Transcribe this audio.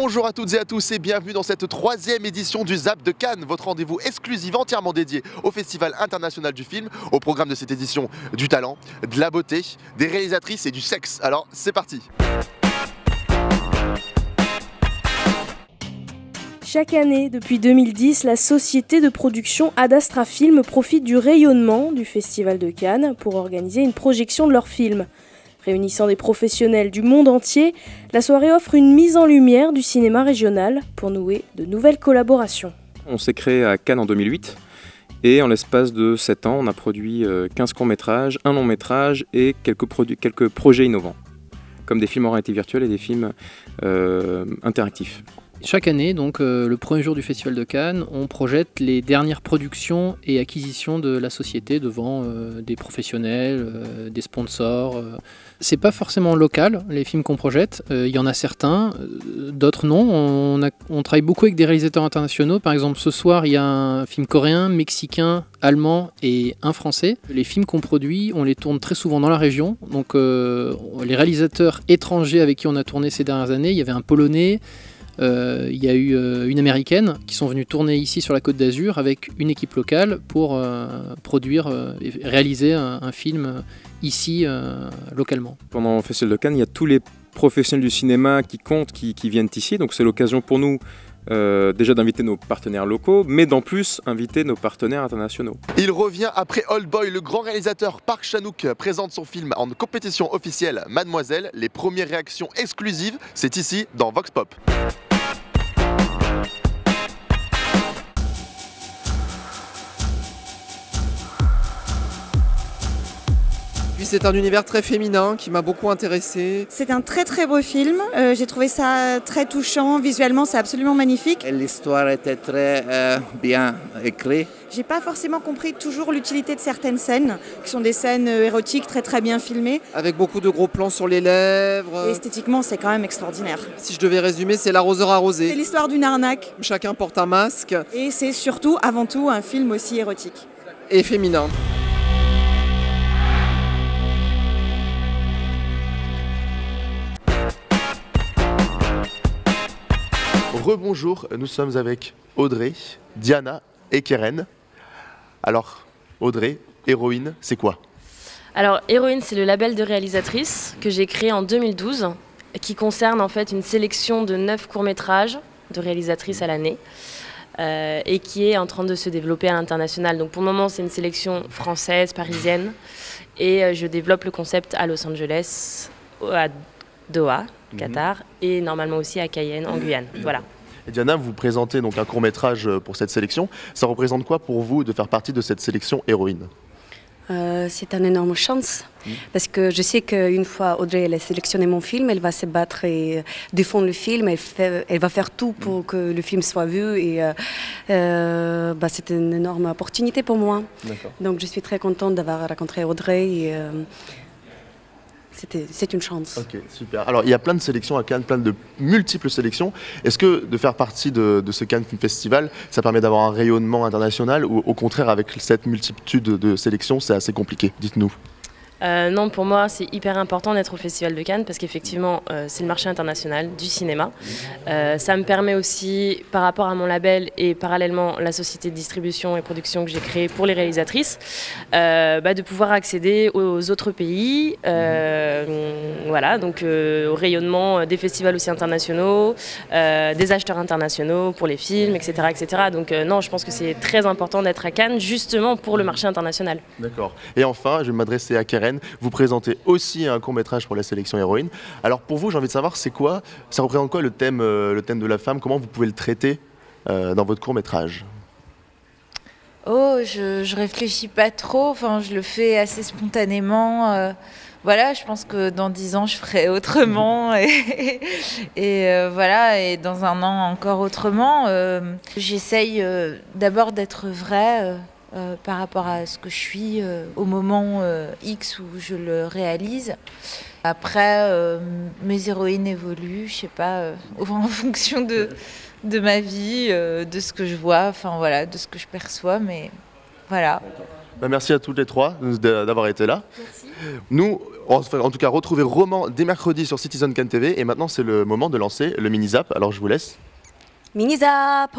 Bonjour à toutes et à tous et bienvenue dans cette troisième édition du ZAP de Cannes, votre rendez-vous exclusif entièrement dédié au Festival international du film, au programme de cette édition du talent, de la beauté, des réalisatrices et du sexe. Alors c'est parti. Chaque année, depuis 2010, la société de production Ad Astra Film profite du rayonnement du Festival de Cannes pour organiser une projection de leurs films. Réunissant des professionnels du monde entier, la soirée offre une mise en lumière du cinéma régional pour nouer de nouvelles collaborations. On s'est créé à Cannes en 2008 et en l'espace de 7 ans, on a produit 15 courts-métrages, un long-métrage et quelques projets innovants, comme des films en réalité virtuelle et des films interactifs. Chaque année, donc le premier jour du Festival de Cannes, on projette les dernières productions et acquisitions de la société devant des professionnels, des sponsors. C'est pas forcément local, les films qu'on projette. Il y en a certains, d'autres non. On travaille beaucoup avec des réalisateurs internationaux. Par exemple, ce soir, il y a un film coréen, mexicain, allemand et un français. Les films qu'on produit, on les tourne très souvent dans la région. Donc les réalisateurs étrangers avec qui on a tourné ces dernières années, il y avait un Polonais, il y a eu une américaine qui sont venues tourner ici sur la Côte d'Azur avec une équipe locale pour produire et réaliser un film ici localement. Pendant le Festival de Cannes, il y a tous les professionnels du cinéma qui comptent, qui viennent ici, donc c'est l'occasion pour nous déjà d'inviter nos partenaires locaux, mais d'en plus inviter nos partenaires internationaux. Il revient après Old Boy, le grand réalisateur Park Chan-wook présente son film en compétition officielle Mademoiselle. Les premières réactions exclusives, c'est ici dans Vox Pop. C'est un univers très féminin qui m'a beaucoup intéressé. C'est un très très beau film, j'ai trouvé ça très touchant, visuellement c'est absolument magnifique. L'histoire était très bien écrite. J'ai pas forcément compris toujours l'utilité de certaines scènes, qui sont des scènes érotiques très très bien filmées. Avec beaucoup de gros plans sur les lèvres. Et esthétiquement c'est quand même extraordinaire. Si je devais résumer, c'est l'arroseur arrosé. C'est l'histoire d'une arnaque. Chacun porte un masque. Et c'est surtout, avant tout, un film aussi érotique. Et féminin. Rebonjour, nous sommes avec Audrey, Diana et Keren. Alors, Audrey, Héroïne, c'est quoi? Alors, Héroïne, c'est le label de réalisatrice que j'ai créé en 2012, qui concerne en fait une sélection de 9 courts-métrages de réalisatrices à l'année, et qui est en train de se développer à l'international. Donc pour le moment, c'est une sélection française, parisienne, et je développe le concept à Los Angeles, à Doha, Qatar, et normalement aussi à Cayenne, en Guyane. Voilà. Et Diana, vous présentez donc un court-métrage pour cette sélection. Ça représente quoi pour vous de faire partie de cette sélection Héroïne? C'est une énorme chance, parce que je sais qu'une fois Audrey elle a sélectionné mon film, elle va se battre et défendre le film, elle va faire tout pour que le film soit vu, et c'est une énorme opportunité pour moi. Donc je suis très contente d'avoir rencontré Audrey, et c'est une chance. Ok, super. Alors, il y a plein de sélections à Cannes, plein de multiples sélections. Est-ce que de faire partie de ce Cannes Film Festival, ça permet d'avoir un rayonnement international, ou au contraire, avec cette multitude de sélections, c'est assez compliqué? Dites-nous. Non, pour moi, c'est hyper important d'être au Festival de Cannes parce qu'effectivement, c'est le marché international du cinéma. Ça me permet aussi, par rapport à mon label et parallèlement la société de distribution et production que j'ai créée pour les réalisatrices, de pouvoir accéder aux autres pays, voilà, donc au rayonnement des festivals aussi internationaux, des acheteurs internationaux pour les films, etc. etc. Donc non, je pense que c'est très important d'être à Cannes justement pour le marché international. D'accord. Et enfin, je vais m'adresser à Keren. Vous présentez aussi un court-métrage pour la sélection Héroïne. Alors pour vous, j'ai envie de savoir, c'est quoi, ça représente quoi le thème de la femme? Comment vous pouvez le traiter dans votre court-métrage? Oh, je réfléchis pas trop, enfin, je le fais assez spontanément. Voilà, je pense que dans 10 ans, je ferai autrement, voilà, et dans un an encore autrement. J'essaye d'abord d'être vraie. Par rapport à ce que je suis au moment X où je le réalise. Après, mes héroïnes évoluent, je sais pas, en fonction de ma vie, de ce que je vois, enfin voilà, de ce que je perçois, mais voilà. Bah, merci à toutes les trois d'avoir été là. Merci. Nous, en tout cas, retrouvez Roman dès mercredi sur Citizen Cannes TV. Et maintenant, c'est le moment de lancer le mini-zap. Alors, je vous laisse. Mini-zap.